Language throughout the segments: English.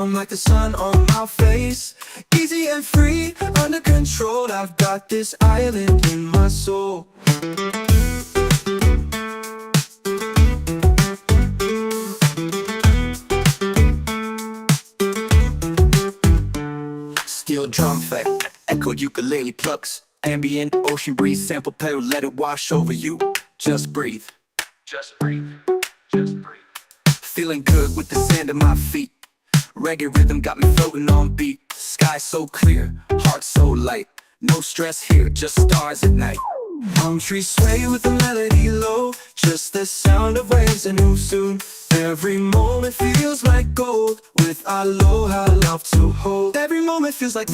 I'm like the sun on my face, easy and free, under control. I've got this island in my soul. Steel drum effect, echo ukulele plucks, ambient ocean breeze, sample pedal, let it wash over you. Just breathe, just breathe, just breathe. Feeling good with the sand at my feet. Reggae rhythm got me floating on beat. Sky so clear, heart so light. No stress here, just stars at night. Palm trees sway with the melody low, just the sound of waves and move soon. Every moment feels like gold, with aloha love to hold. Every moment feels like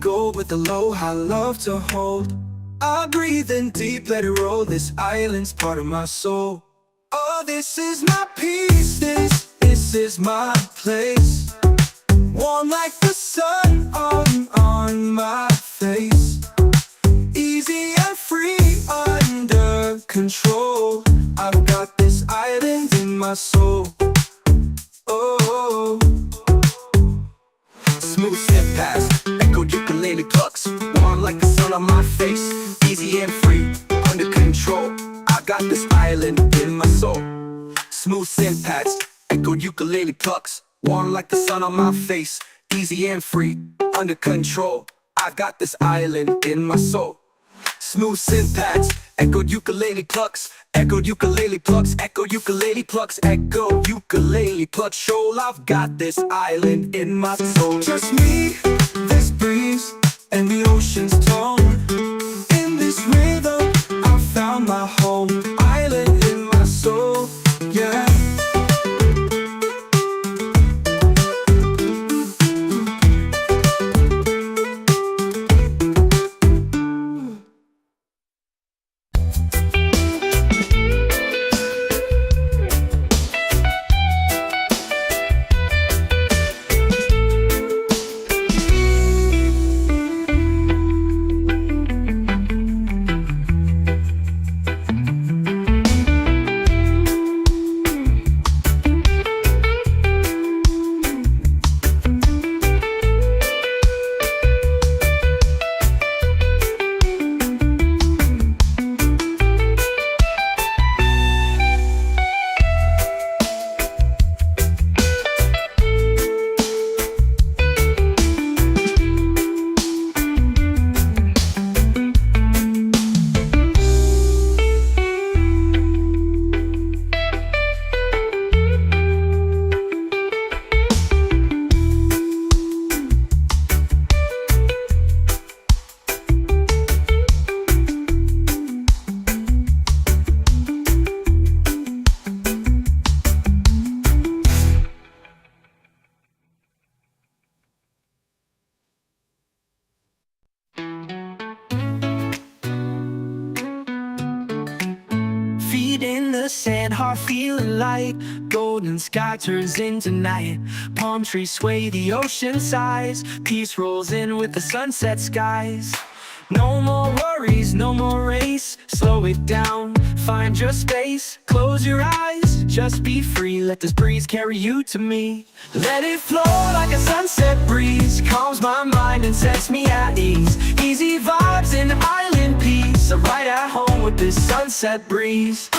gold, with aloha love to hold. I breathe in deep, let it roll, this island's part of my soul. Oh, this is my peace, this is my place. Warm like the sun on my face. Easy and free, under control. I've got this island in my soul. Oh, smooth step past, echo ukulele plucks, warm like the sun on my face. Easy and free, under control. I got this island in my soul. Smooth synth pads, echo ukulele plucks, warm like the sun on my face. Easy and free, under control. I've got this island in my soul. Smooth synth pads, echo ukulele plucks, echo ukulele plucks, echo ukulele plucks, echo ukulele plucks. Show I've got this island in my soul. Just me, this breeze, and the ocean's tone. In this rhythm, I found my home. Island in my soul, yeah. Feet in the sand, heart feeling light. Golden sky turns into night. Palm trees sway, the ocean sighs. Peace rolls in with the sunset skies. No more worries, no more race. Slow it down, find your space. Close your eyes, just be free. Let this breeze carry you to me. Let it flow like a sunset breeze. Calms my mind and sets me at ease. Easy vibes and island peace. I'm right at home with this sunset breeze.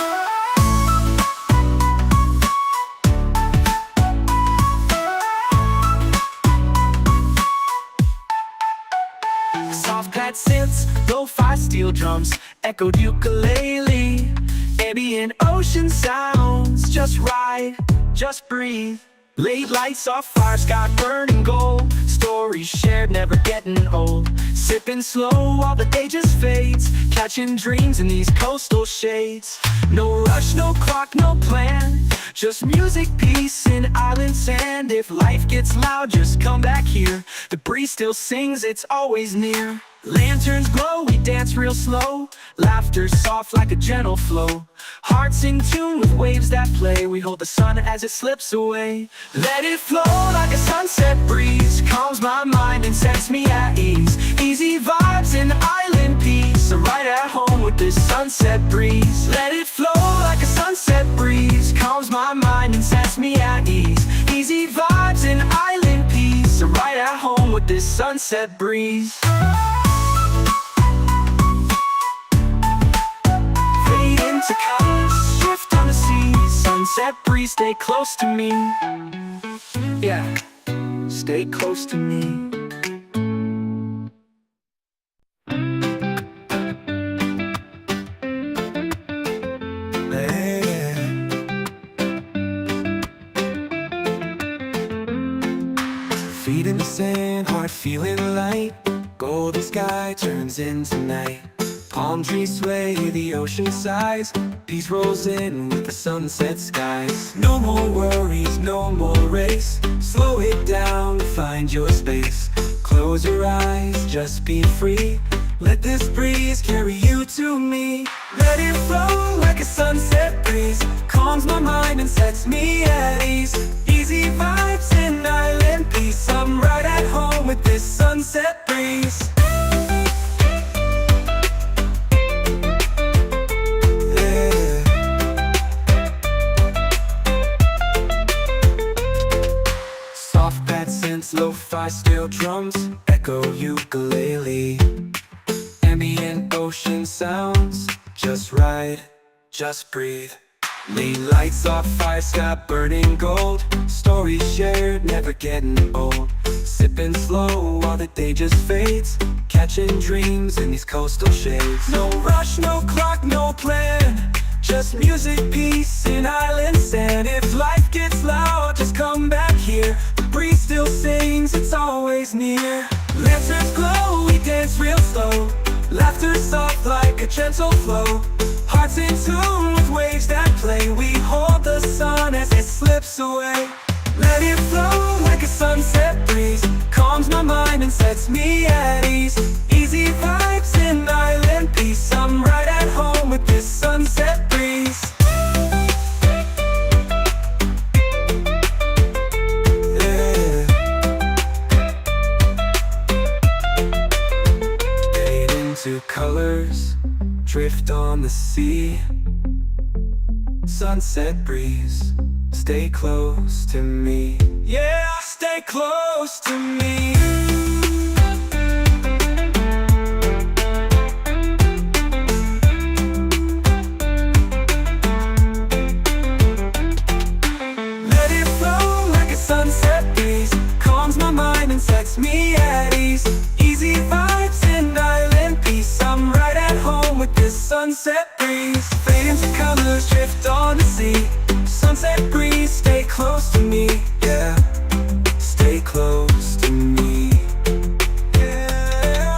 Soft pad synths, lo-fi steel drums, echoed ukulele, ambient ocean sounds. Just ride, just breathe. Late lights off fire, sky burning gold. Stories shared, never getting old. Sipping slow while the day just fades. Catching dreams in these coastal shades. No rush, no clock, no plan. Just music, peace, and island sand. If life gets loud, just come back here. The breeze still sings, it's always near. Lanterns glow, we dance real slow. Laughter soft like a gentle flow. Hearts in tune with waves that play. We hold the sun as it slips away. Let it flow like a sunset breeze. Calms my mind and sets me at ease. Easy vibes and island peace. I'm right at home with this sunset breeze. Let it flow like a sunset breeze. Calms my mind and sets me at ease. Easy vibes and with this sunset breeze. Fade into colors, shift on the sea. Sunset breeze, stay close to me. Yeah, stay close to me. Feet in the sand, heart feeling light. Golden sky turns into night. Palm trees sway, the ocean sighs. Peace rolls in with the sunset skies. No more worries, no more race. Slow it down, find your space. Close your eyes, just be free. Let this breeze carry you to me. Let it flow like a sunset breeze. Calms my mind and sets me at ease. Easy vibes in island peace. I'm right at home with this sunset breeze. Yeah. Soft pad synths, lo-fi steel drums, echo ukulele. Ambient ocean sounds, just ride, just breathe. Lane lights off, fire sky burning gold. Stories shared, never getting old. Sipping slow while the day just fades. Catching dreams in these coastal shades. No rush, no clock, no plan. Just music, peace, and island sand. If life gets loud, just come back here. The breeze still sings, it's always near. Lanterns glow, we dance real slow. Laughter soft like a gentle flow. Hearts in tune with waves that play. We hold the sun as it slips away. Let it flow like a sunset breeze. Calms my mind and sets me at ease. Easy vibes in island peace. I'm right at home with this sunset breeze. Yeah. Fade into colors, drift on the sea. Sunset breeze, stay close to me. Yeah, stay close to me. Let it flow like a sunset breeze. Calms my mind and sets me at ease. Easy vibes in island peace. I'm right at home with this sunset breeze. Fade into colors, drift on the sea. Sunset breeze, stay close to me. Yeah, stay close to me. Yeah.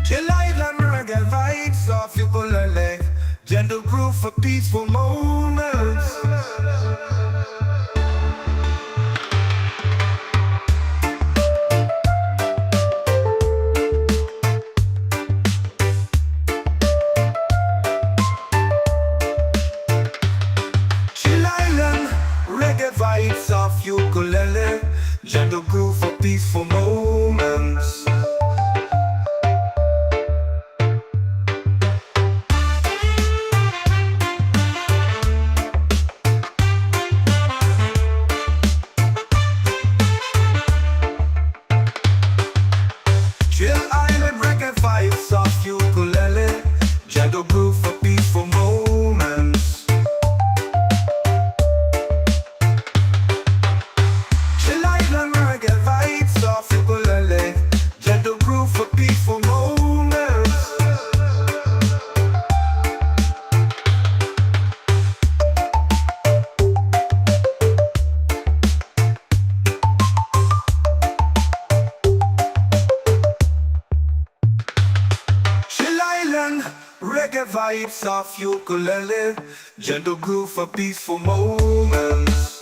Chill island reggae vibes off ukulele. Gentle groove for peaceful moments. Chill island reggae vibes off ukulele. Gentle groove for peaceful moments. Chill island reggae vibes off ukulele. Gentle groove for peaceful moments. Chill island reggae vibes off ukulele. Gentle groove for peaceful moments. Chill island reggae vibes off ukulele. Gentle groove for peaceful moments.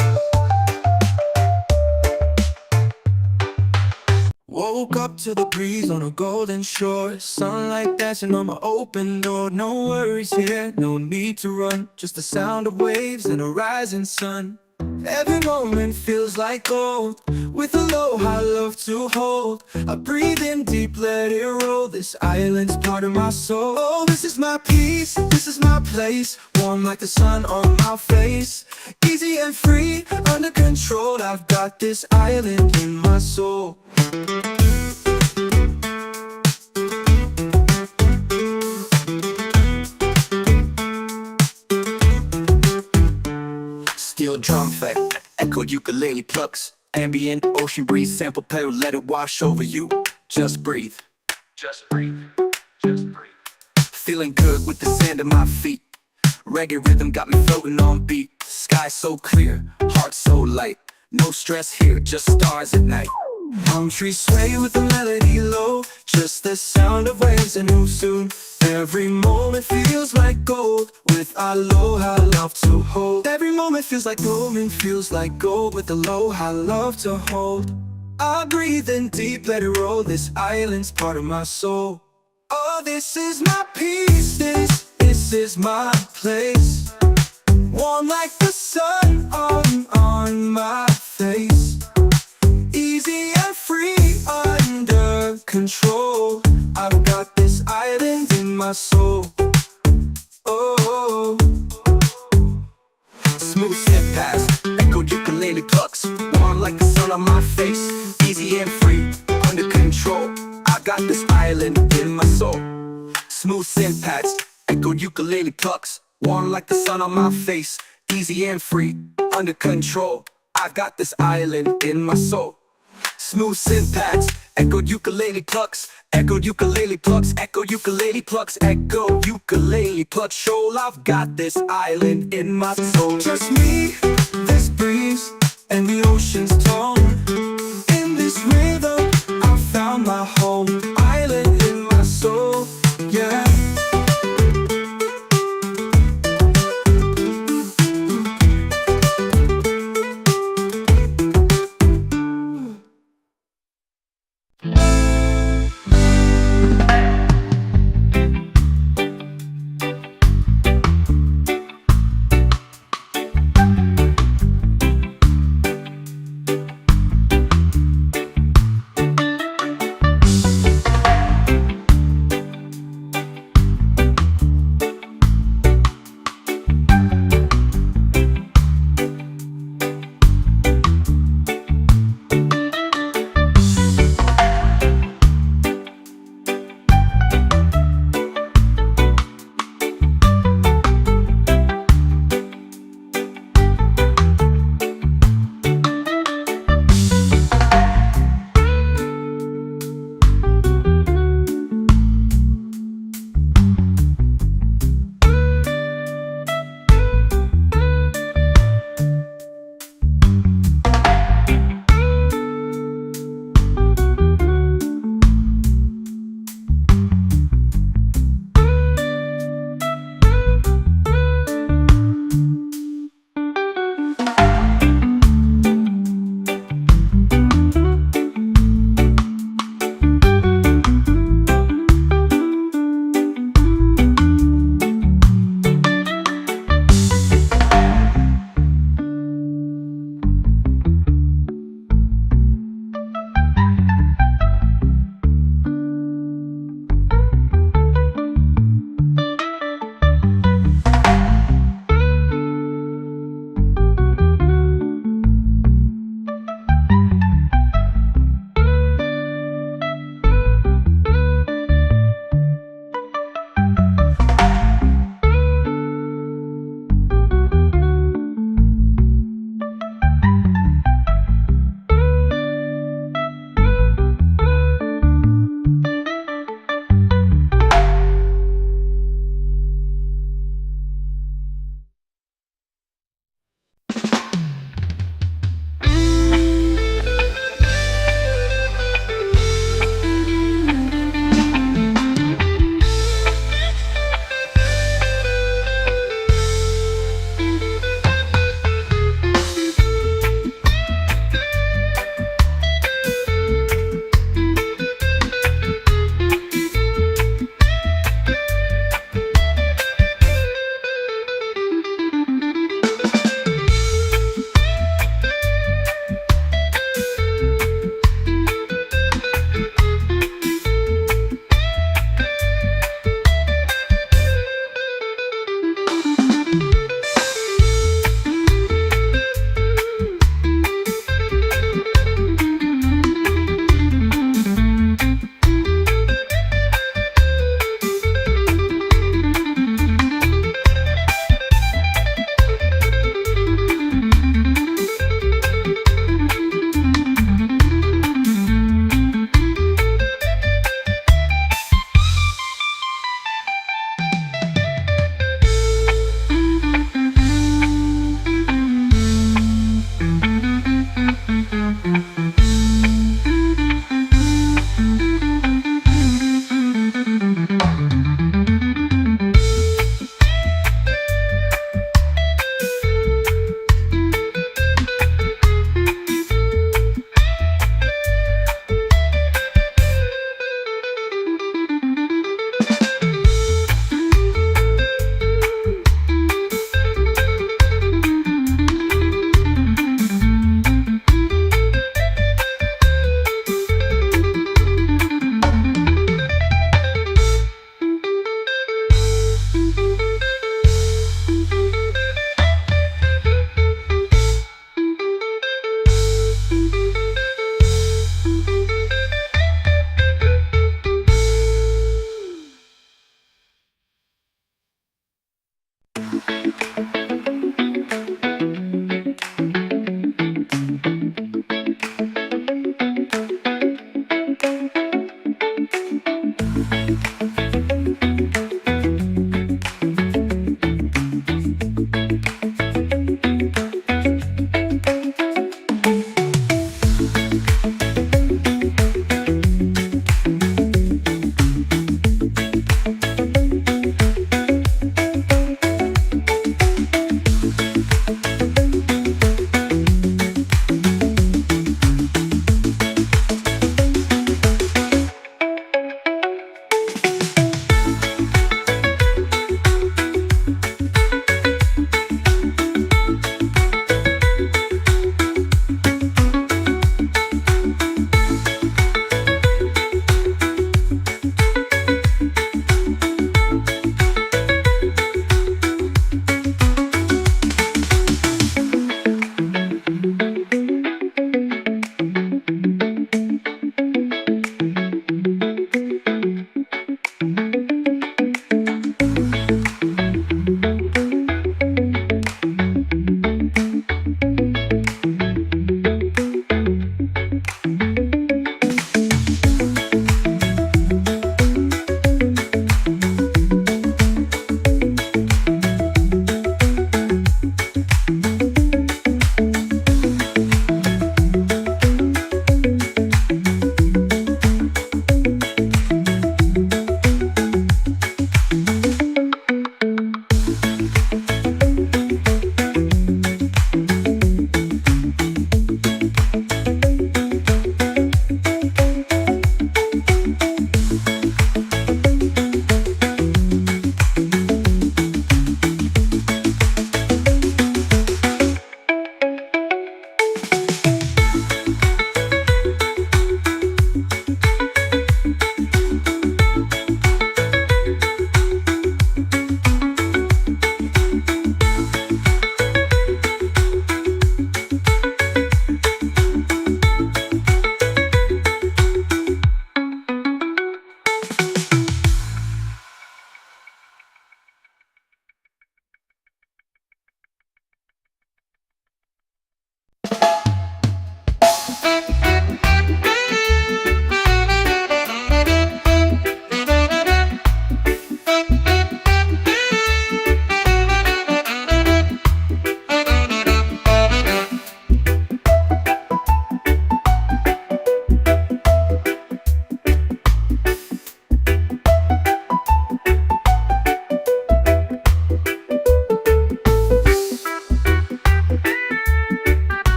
Woke up to the breeze on a golden shore. Sunlight dancing on my open door. No worries here, no need to run. Just the sound of waves and a rising sun. Every moment feels like gold. with aloha love to hold. I breathe in deep, let it roll. This island's part of my soul. Oh, this is my peace, this is my place. Warm like the sun on my face. Easy and free, under control. I've got this island in my soul. Steel drum effect, echoed ukulele plucks. Ambient ocean breeze, sample pedal, let it wash over you. Just breathe. Just breathe. Just breathe. Feeling good with the sand at my feet. Reggae rhythm got me floating on beat. Sky so clear, heart so light. No stress here, just stars at night. Palm trees sway with the melody low. Just the sound of waves and who soon. Every moment feels like gold, with aloha love to hold. Every moment feels like moment feels like gold, with aloha love to hold. I breathe in deep, let it roll. This island's part of my soul. Oh, this is my peace, this is my place. Warm like the sun on my face. Easy and free, under control. I've got this island in my soul. Oh, Smooth step past, echoed ukulele plucks. Warm like the sun on my face. Easy and free, under control. I got this island in my soul. Smooth synth pads, echoed ukulele plucks. Warm like the sun on my face. Easy and free, under control. I got this island in my soul. Smooth synth pads, echoed ukulele plucks. Echoed ukulele plucks, echoed ukulele plucks, echoed ukulele plucks. Shoal, I've got this island in my soul. just me, this breeze, and the ocean's tone. In this rhythm, I found my home. Island in my soul, yeah.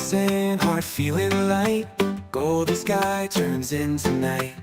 dancing, heart feeling light. Golden sky turns into night.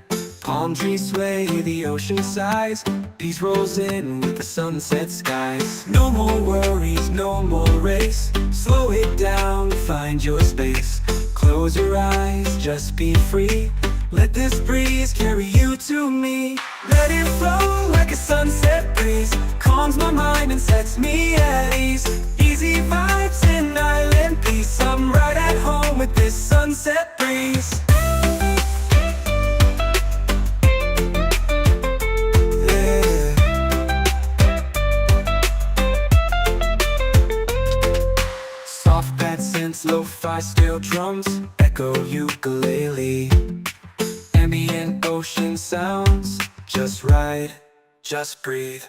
Palm trees sway, the ocean sighs. Peace rolls in with the sunset skies. No more worries, no more race. Slow it down, find your space. Close your eyes, just be free. Let this breeze carry you to me. Let it flow like a sunset breeze. Calms my mind and sets me at ease. Easy vibes in island peace. I'm right at home with this sunset breeze. Yeah. Soft pad synths, lo-fi steel drums, echo ukulele. Ambient ocean sounds, just ride, just breathe.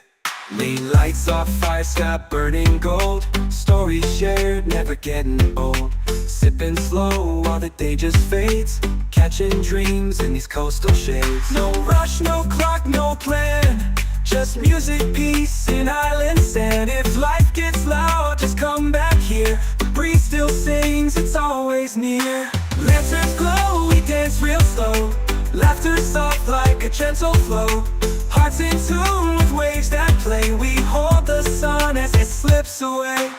Lean lights off, fire sky burning gold. Stories shared, never getting old. Sipping slow while the day just fades. Catching dreams in these coastal shades. No rush, no clock, no plan. Just music, peace, in island sand. If life gets loud, just come back here. The breeze still sings, it's always near. Lanterns glow, we dance real slow. Laughter soft like a gentle flow. Hearts in tune with waves that play. We hold the sun as it slips away.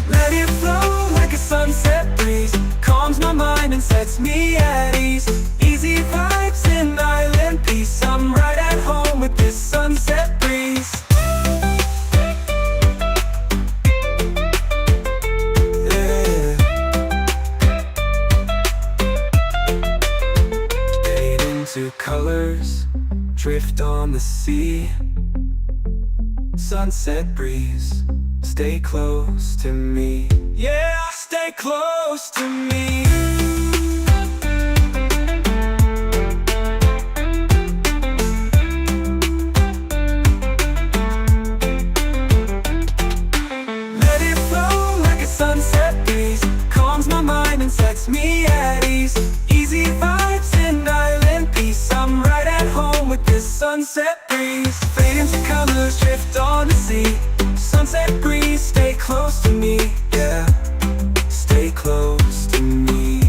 Let it flow like a sunset breeze. Calms my mind and sets me at ease. Easy vibes in island peace. I'm right at home with this sunset breeze. Yeah. Fade into colors, drift on the sea. Sunset breeze, stay close to me. Yeah, stay close to me. Let it flow like a sunset breeze. Calms my mind and sets me at ease. Easy vibes in island peace. I'm right at home with this sunset breeze. Fade into colors, drift on the sea. Sunset breeze, stay close to me. Yeah, stay close to me.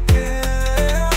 Yeah.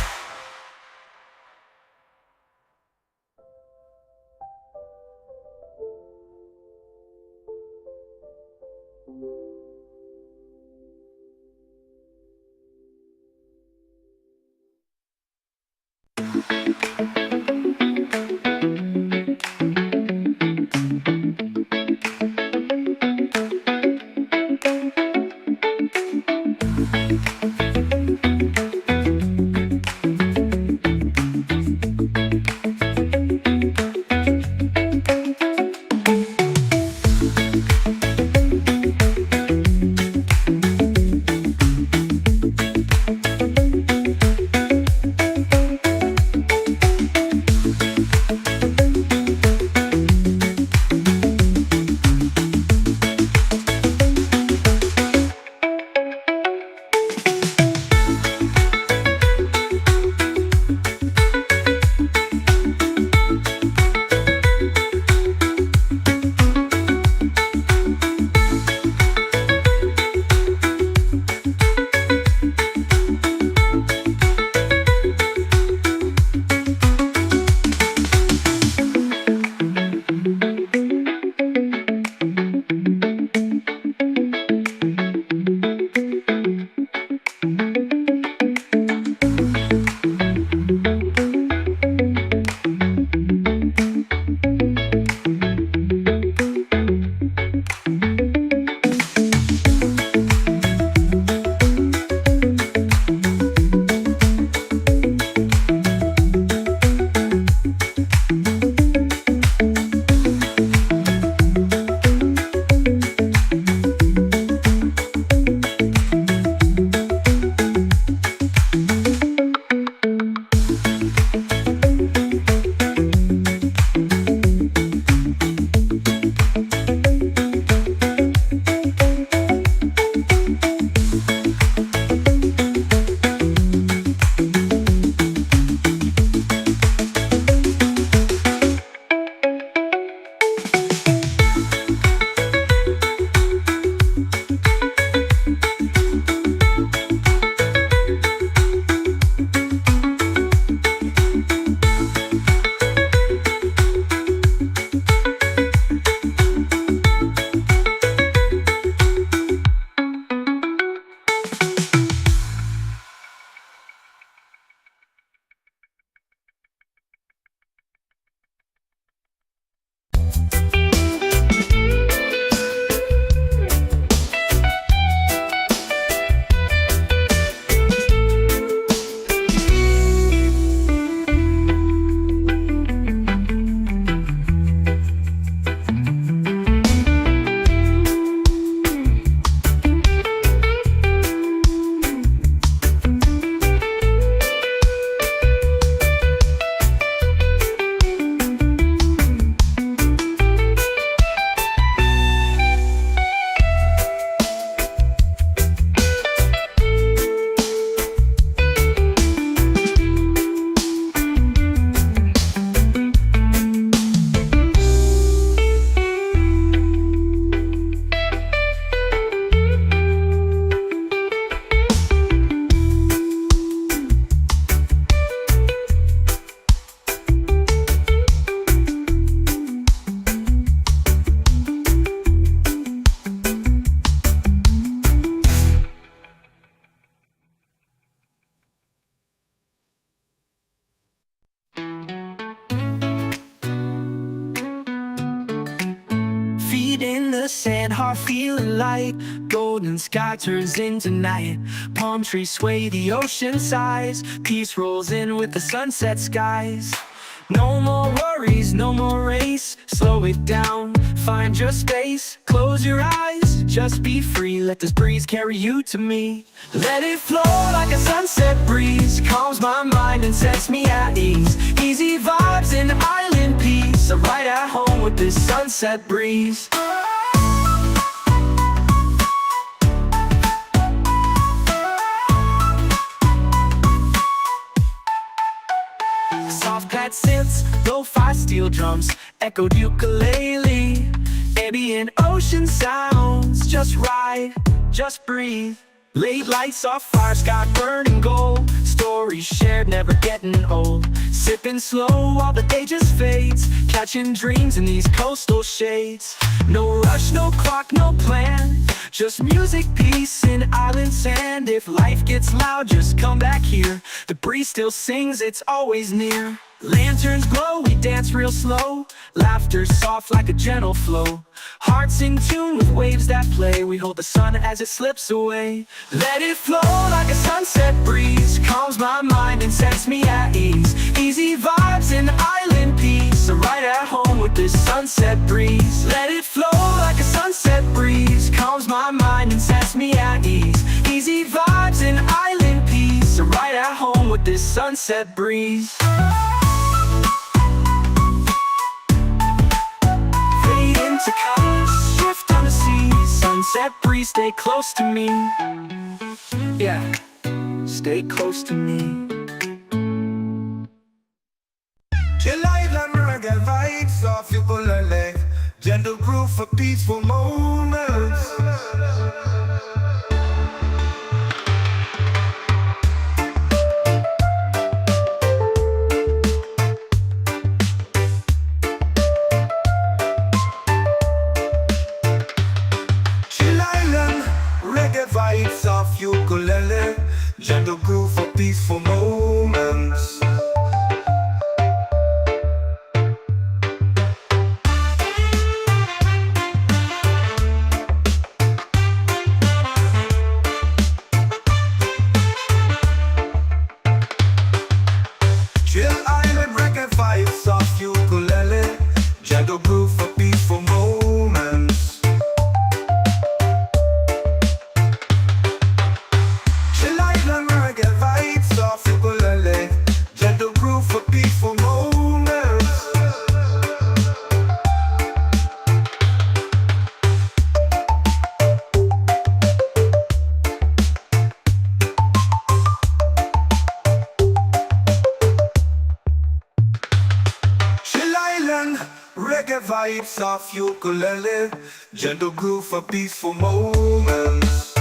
the sand, heart feeling light. Golden sky turns into night. Palm trees sway, the ocean sighs. Peace rolls in with the sunset skies. No more worries, no more race. Slow it down, find your space. Close your eyes, just be free. Let this breeze carry you to me. Let it flow like a sunset breeze. Calms my mind and sets me at ease. Easy vibes and island peace. I'm right at home with this sunset breeze. Soft pad synths, lo-fi steel drums, echoed ukulele. Ambient ocean sounds, just ride, just breathe. Late lights off fire, sky burning gold. Stories shared, never getting old. Sipping slow while the day just fades. Catching dreams in these coastal shades. No rush, no clock, no plan. Just music, peace, and island sand. If life gets loud, just come back here. The breeze still sings, it's always near. Lanterns glow, we dance real slow. Laughter soft like a gentle flow. Hearts in tune with waves that play. We hold the sun as it slips away. Let it flow like a sunset breeze. Calms my mind and sets me at ease. Easy vibes and island peace. I'm right at home with this sunset breeze. Let it flow like a sunset breeze. Calms my mind and sets me at ease. Easy vibes and island peace. I'm right at home with this sunset breeze. To colors, shift on the sea. Sunset breeze, stay close to me. Yeah, stay close to me. Chill island reggae vibes off your bullet. Gentle groove for peaceful moments. Vibes off ukulele, gentle groove for peaceful moments. Chill island reggae vibes off ukulele, gentle groove for peaceful moments. Reggae vibes off ukulele, gentle groove for peaceful moments.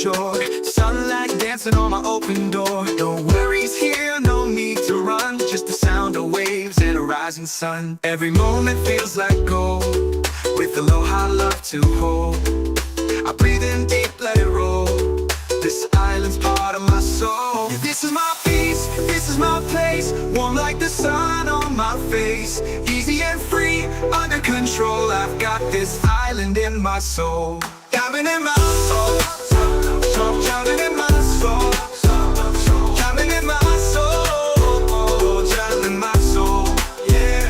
shore. Sunlight dancing on my open door. No worries here, no need to run. Just the sound of waves and a rising sun. Every moment feels like gold, with aloha love to hold. I breathe in deep, let it roll. This island's part of my soul. Yeah, this is my peace, this is my place. Warm like the sun on my face. Easy and free, under control. I've got this island in my soul. Diamond in my soul, diamond in my soul, diamond in my soul, diamond in my soul. Yeah,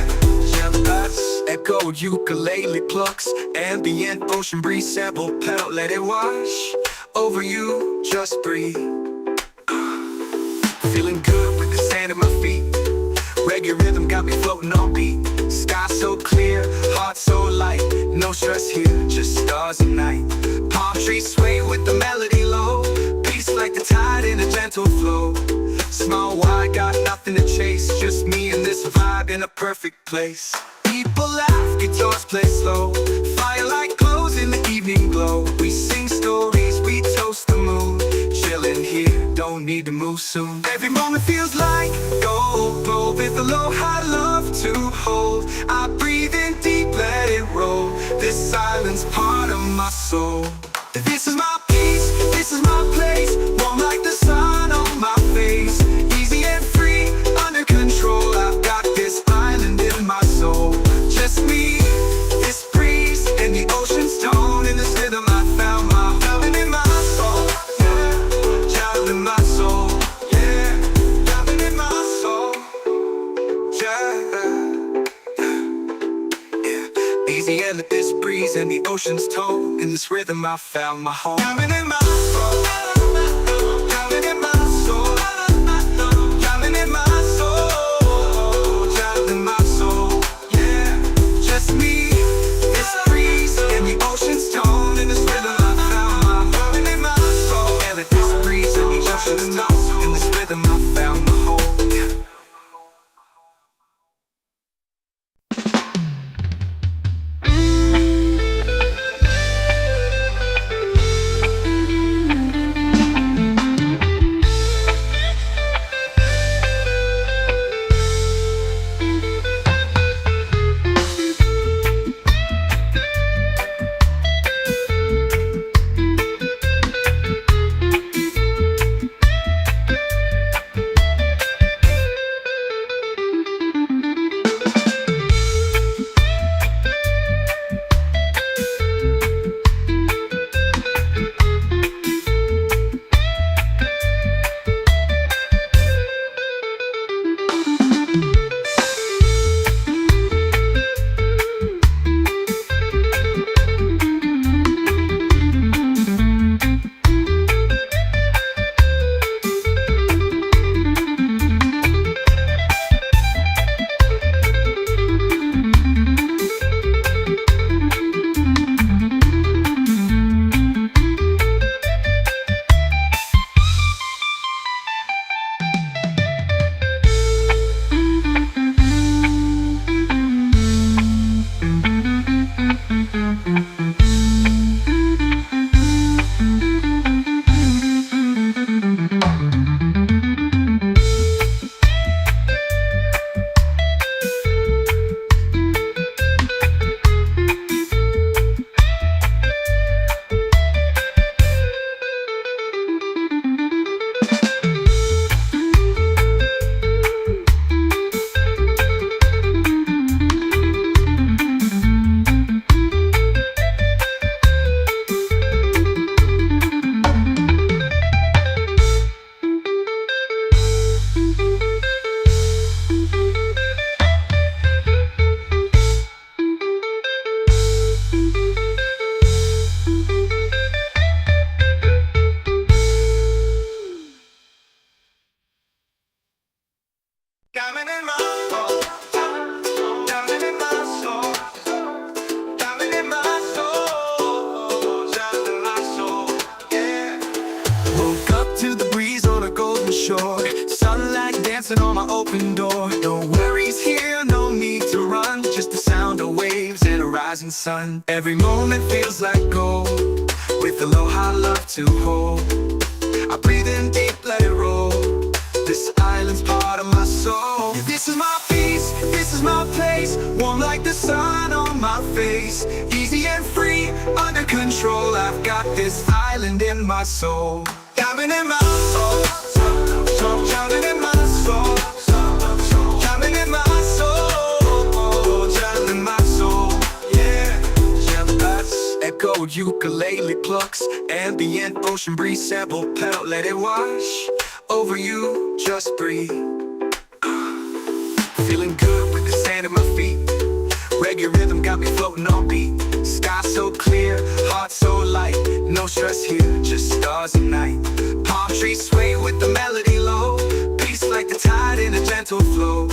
echoed ukulele plucks, ambient ocean breeze, sample pedal, let it wash over you, just breathe. Feeling good with the sand at my feet. Reggae rhythm got me floating on beat. Sky so clear, heart so light. No stress here, just stars and night. Palm trees sway with the melody low. Peace like the tide in a gentle flow. Small wide, got nothing to chase. Just me and this vibe in a perfect place. People laugh, guitars play slow. Firelight glows in the evening glow. We sing stories, we toast the moon. Chillin' here, don't need to move soon. Every moment feels like gold, glow with aloha love to hold. I breathe in deep, let it roll. This silence part of my soul. This is my peace, this is my place. Warm like the sun on my face. Easy and free, under control. I've got this island in my soul. Just me, this breeze, and the ocean's tone. In this rhythm I found my diamond in my soul. Yeah, diamond in my soul. Yeah, diamond in my soul. Yeah. Easy and this breeze and the ocean's tone. In this rhythm I found my home. Diamond in my soul. Diamond in my soul. Diamond in my soul. Diamond in my soul. Yeah, just me, this breeze and the ocean's tone. In this rhythm I found my diamond in my soul. And this breeze and the ocean's tone. In this rhythm I found my home. Diamond in my soul, diamond in my soul, diamond in my soul, diamond in my soul, yeah. Woke up to the breeze on a golden shore. Sunlight dancing on my open door. No worries here, no need to run. Just the sound of waves and a rising sun. Every moment feels like gold, with aloha love to hold. I breathe in deep, let it roll. This island's part of my soul. This is my peace, this is my place. Warm like the sun on my face. Easy and free, under control. I've got this island in my soul. Diamond in my soul, diamond in my soul, diamond in my soul, diamond in my soul. Yeah, echo ukulele plucks, ambient ocean breeze sample pedal, let it wash over you, just breathe. Feeling good with the sand at my feet. Reggae rhythm got me floating on beat. Sky so clear, heart so light. No stress here, just stars at night. Palm trees sway with the melody low. Peace like the tide in a gentle flow.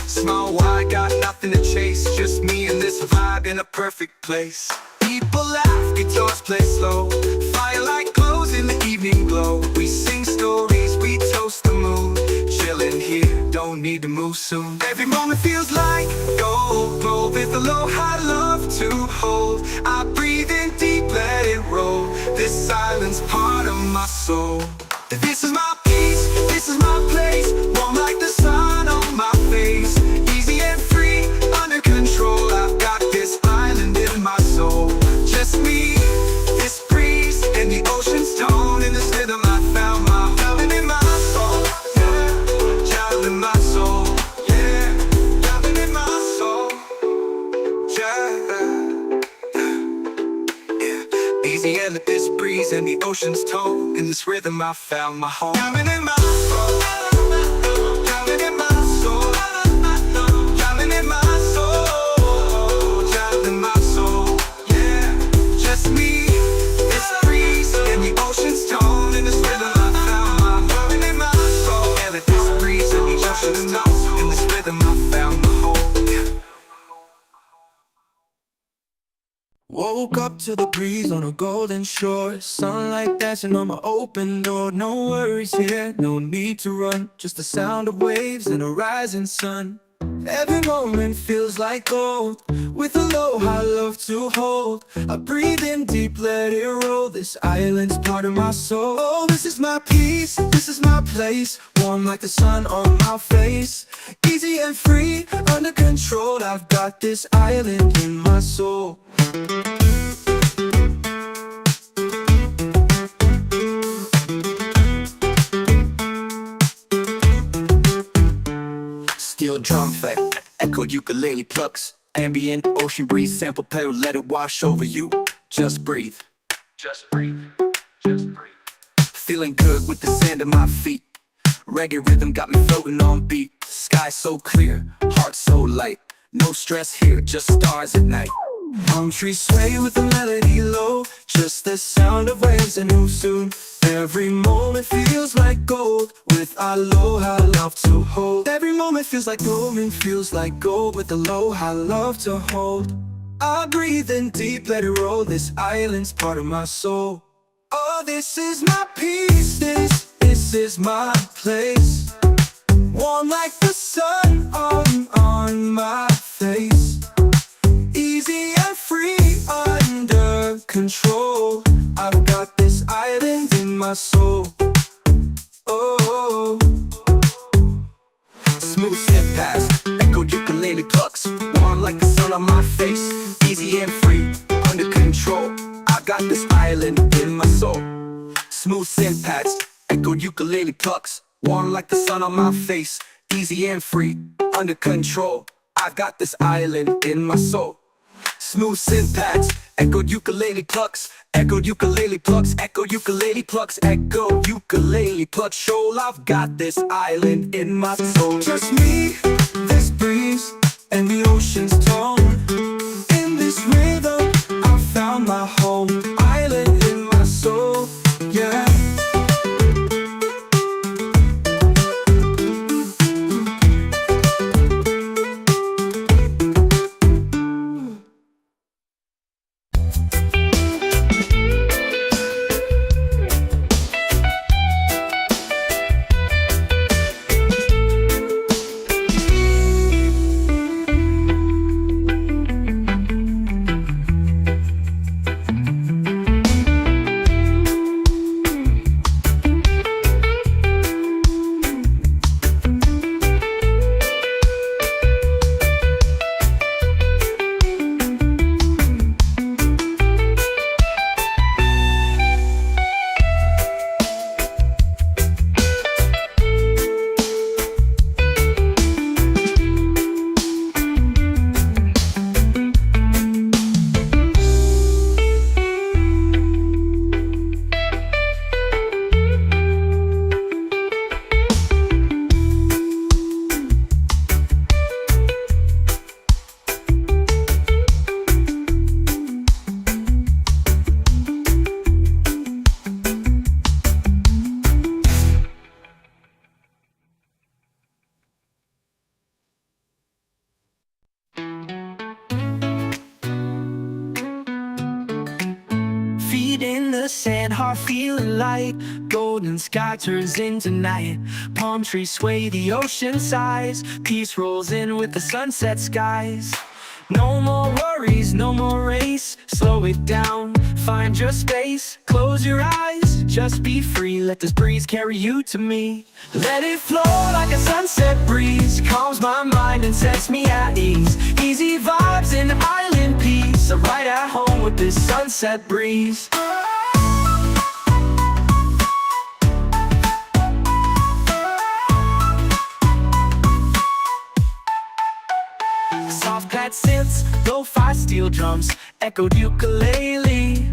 Small wide, got nothing to chase. Just me and this vibe in a perfect place. People laugh, guitars play slow. Firelight glows in the evening glow. We sing stories, we toast the moon. Chillin' here, don't need to move soon. Every moment feels like gold, gold with aloha love to hold. I breathe in deep, let it roll. This island's part of my soul. This is my peace, this is my place. Warm like the sun on my face. Easy and free, under control. I've got this island in my soul. Just me, this breeze, and the ocean's tone. In this rhythm I found my island in my soul. Yeah, child in my soul. Yeah, island in my soul. Yeah. Easy and this breeze and the ocean's tone. In this rhythm I found my home. Diamond in my soul. Diamond in my soul. Diamond in my soul. Diamond in my soul. Yeah, just me, this breeze and the ocean's tone. In this rhythm I found my diamond in my soul. And this breeze and the ocean's tone. In this rhythm I found my home. Yeah. Woke up to the breeze on a golden shore. Sunlight dancing on my open door. No worries here, no need to run. Just the sound of waves and a rising sun. Every moment feels like gold, with aloha love to hold. I breathe in deep, let it roll. This island's part of my soul. Oh, this is my peace, this is my place. Warm like the sun on my face. Easy and free, under control. I've got this island in my soul. Steel drum effect, echo ukulele plucks, ambient ocean breeze sample pedal, let it wash over you. Just breathe. Just breathe. Just breathe. Feeling good with the sand at my feet. Reggae rhythm got me floating on beat. Sky so clear, heart so light. No stress here, just stars at night. Palm trees sway with the melody low. Just the sound of waves and who soon. Every moment feels like gold, with aloha love to hold. Every moment feels like gold and feels like gold, with aloha love to hold. I breathe in deep, let it roll. This island's part of my soul. Oh, this is my peace, this is my place. Warm like the sun on my face. Easy and free, under control. I've got this island in my soul. Oh, smooth step past, echo ukulele plucks. Warm like the sun on my face. Easy and free, under control. I got this island in my soul. Smooth synth pads, echo ukulele plucks. Warm like the sun on my face. Easy and free, under control. I've got this island in my soul. Smooth synth pads, echo ukulele plucks. Echo ukulele plucks, echo ukulele plucks, echo ukulele plucks. Shoal, I've got this island in my soul. Just me, this breeze, and the ocean's tone. In this rhythm, I found my home. Island in my soul, yeah. the sand, heart feeling light. Golden sky turns into night. Palm trees sway, the ocean sighs. Peace rolls in with the sunset skies. No more worries, no more race. Slow it down, find your space. Close your eyes, just be free. Let this breeze carry you to me. Let it flow like a sunset breeze. Calms my mind and sets me at ease. Easy vibes and island peace. I'm right at home with this sunset breeze. Soft pad synths, lo-fi steel drums, echoed ukulele.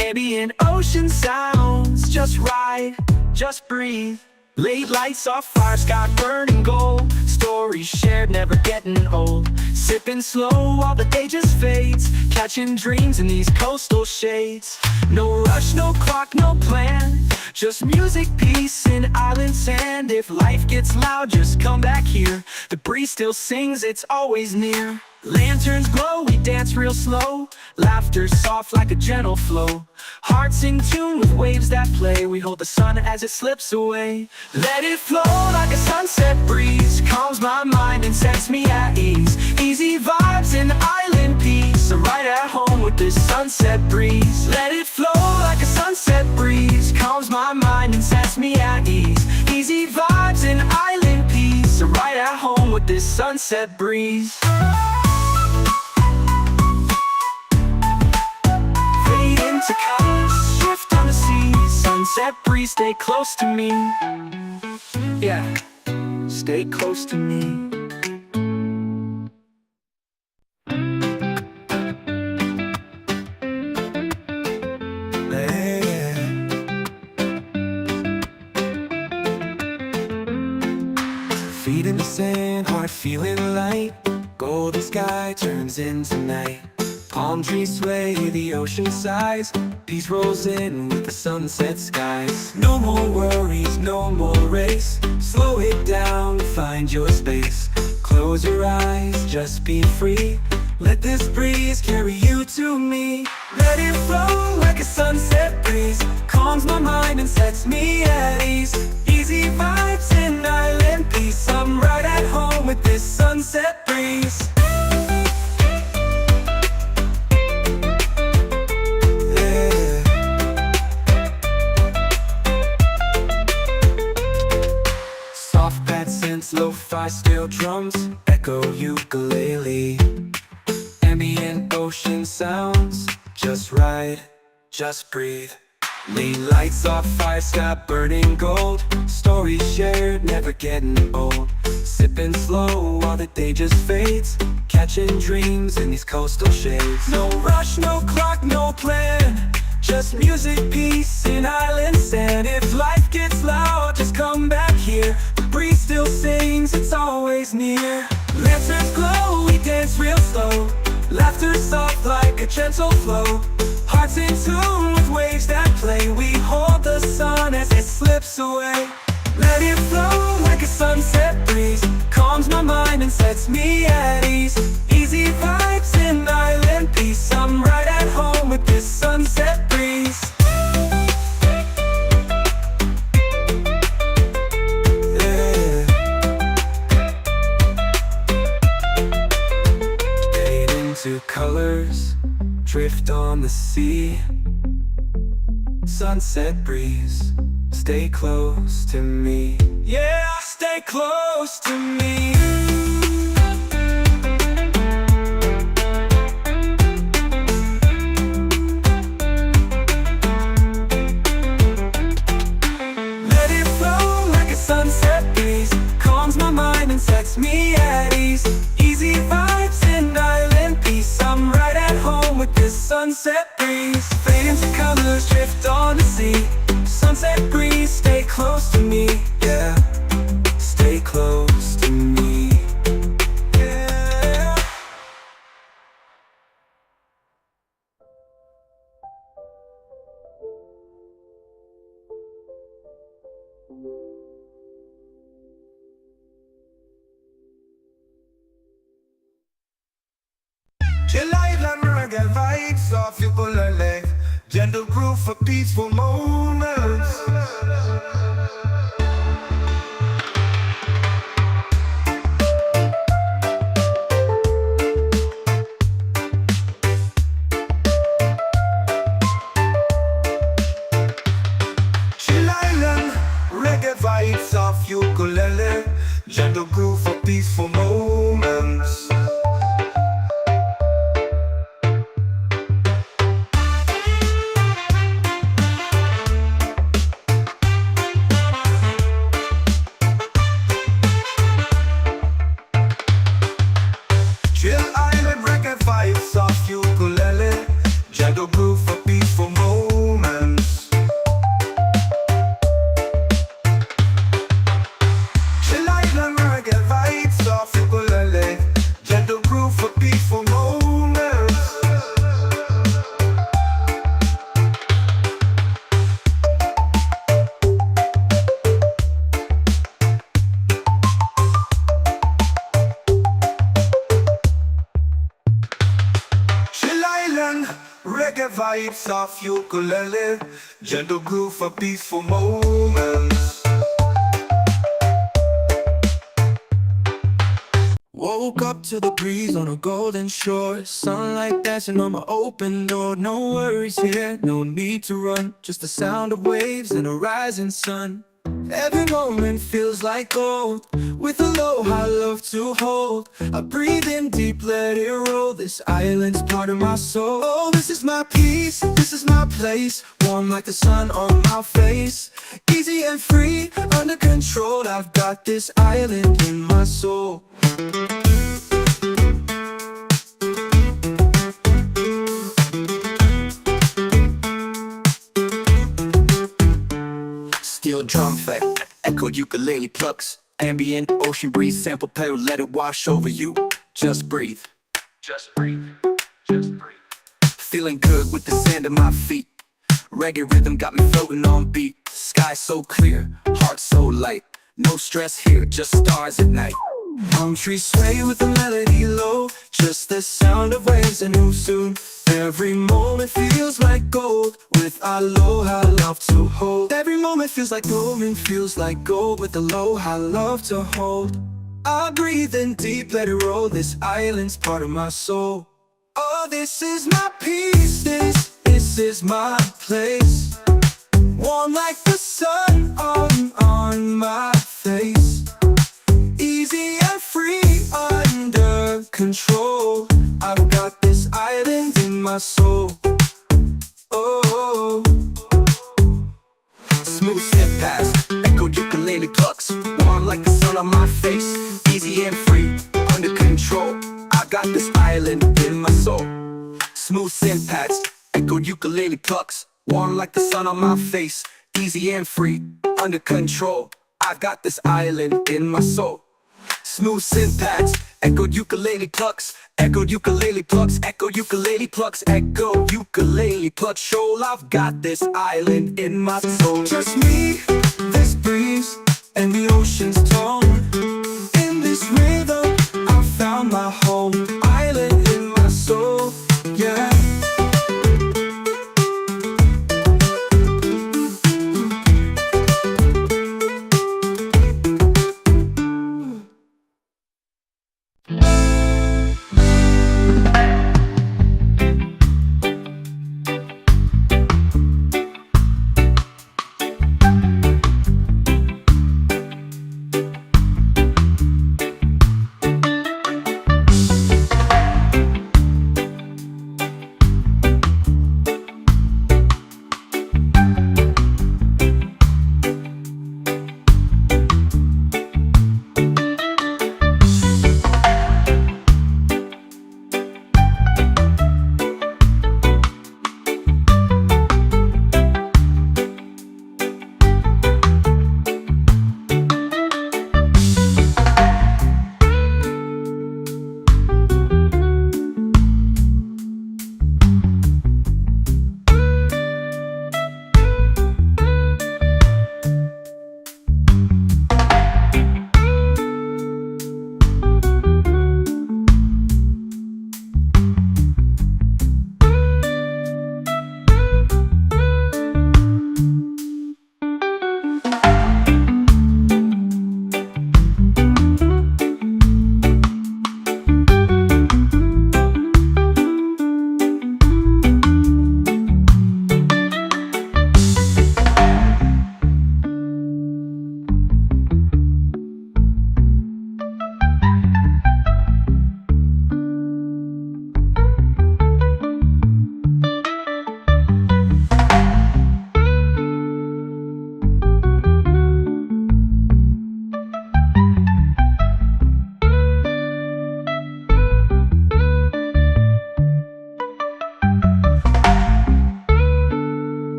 Ambient ocean sounds, just ride, just breathe. Late lights off fire, sky burning gold. Stories shared, never getting old. Sipping slow while the day just fades. Catching dreams in these coastal shades. No rush, no clock, no plan. Just music, peace, and island sand. If life gets loud, just come back here. The breeze still sings, it's always near. Lanterns glow, we dance real slow. Laughter soft like a gentle flow. Hearts in tune with waves that play. We hold the sun as it slips away. Let it flow like a sunset breeze. Calms my mind and sets me at ease. Easy vibes and island peace. I'm right at home with this sunset breeze. Let it flow like a sunset breeze. Calms my mind and sets me at ease. Easy vibes and island peace. I'm right at home with this sunset breeze. To colors, shift on the sea. Sunset breeze, stay close to me. Yeah, stay close to me. Feet in the sand, heart feeling light. Golden sky turns into night. Palm trees sway, the ocean sighs. Peace rolls in with the sunset skies. No more worries, no more race. Slow it down, find your space. Close your eyes, just be free. Let this breeze carry you to me. Let it flow like a sunset breeze. Calms my mind and sets me at ease. Easy vibes and island peace. I'm right at home with this sunset breeze. Lo-fi steel drums, echo ukulele. Ambient ocean sounds, just ride, just breathe. Lean lights off fire, sky burning gold. Stories shared, never getting old. Sipping slow while the day just fades. Catching dreams in these coastal shades. No rush, no clock, no plan. Just music, peace, and island sand. If life gets loud, just come back here. The breeze still sings, it's always near. Lanterns glow, we dance real slow. Laughter soft like a gentle flow. Hearts in tune with waves that play. We hold the sun as it slips away. Let it flow like a sunset breeze. Calms my mind and sets me at ease. Easy vibes and island peace. I'm right at home with this sunset breeze. Yeah. Fade into colors, drift on the sea. Sunset breeze, stay close to me. Yeah, stay close to me. Let it flow like a sunset breeze. Calms my mind and sets me at ease. Easy vibes and island peace. I'm right at home with this sunset breeze. Fade into colors, drift on the sea. Sunset breeze, stay close to me. Yeah, stay close to me. Yeah. Chill island reggae vibes off you pull a leg. gentle groove for peaceful moments. Chill Island, reggae vibes of ukulele, gentle groove for peaceful moments. Chill Island, reggae vibes of ukulele, gentle groove for peaceful moments. Chill Island, reggae vibes of ukulele, gentle groove for peaceful moments. Chill Island, reggae vibes of ukulele, gentle groove for peaceful moments. Woke up to the breeze on a golden shore, sunlight dancing on my open door. No worries here, no need to run, just the sound of waves and a rising sun. Every moment feels like gold, with aloha love to hold. I breathe in deep, let it roll, this island's part of my soul. Oh, this is my peace, this is my place, warm like the sun on my face. Easy and free, under control, I've got this island in my soul. Steel drum effect, echo ukulele plucks, ambient ocean breeze, sample pedal, let it wash over you. Just breathe. Just breathe. Just breathe. Feeling good with the sand at my feet. Reggae rhythm got me floating on beat. Sky so clear, heart so light. No stress here, just stars at night. Palm trees sway with the melody low, just the sound of waves and who soon. Every moment feels like gold, with aloha love to hold. Every moment feels like gold, with aloha love to hold. I breathe in deep, let it roll, this island's part of my soul. Oh, this is my peace, this is my place, warm like the sun on my face. Easy and free, under control, I've got this island in my soul. Oh, Smooth step past, echo ukulele plucks, warm like the sun on my face. Easy and free, under control, I got this island in my soul. Smooth synth pads, echo ukulele plucks, warm like the sun on my face. Easy and free, under control, I've got this island in my soul. Smooth synth pads, echo ukulele plucks, echo ukulele plucks, echo ukulele plucks, echo ukulele plucks. Show I've got this island in my soul. just me, this breeze, and the ocean's tone. In this rhythm, I found my home, island in my soul, yeah.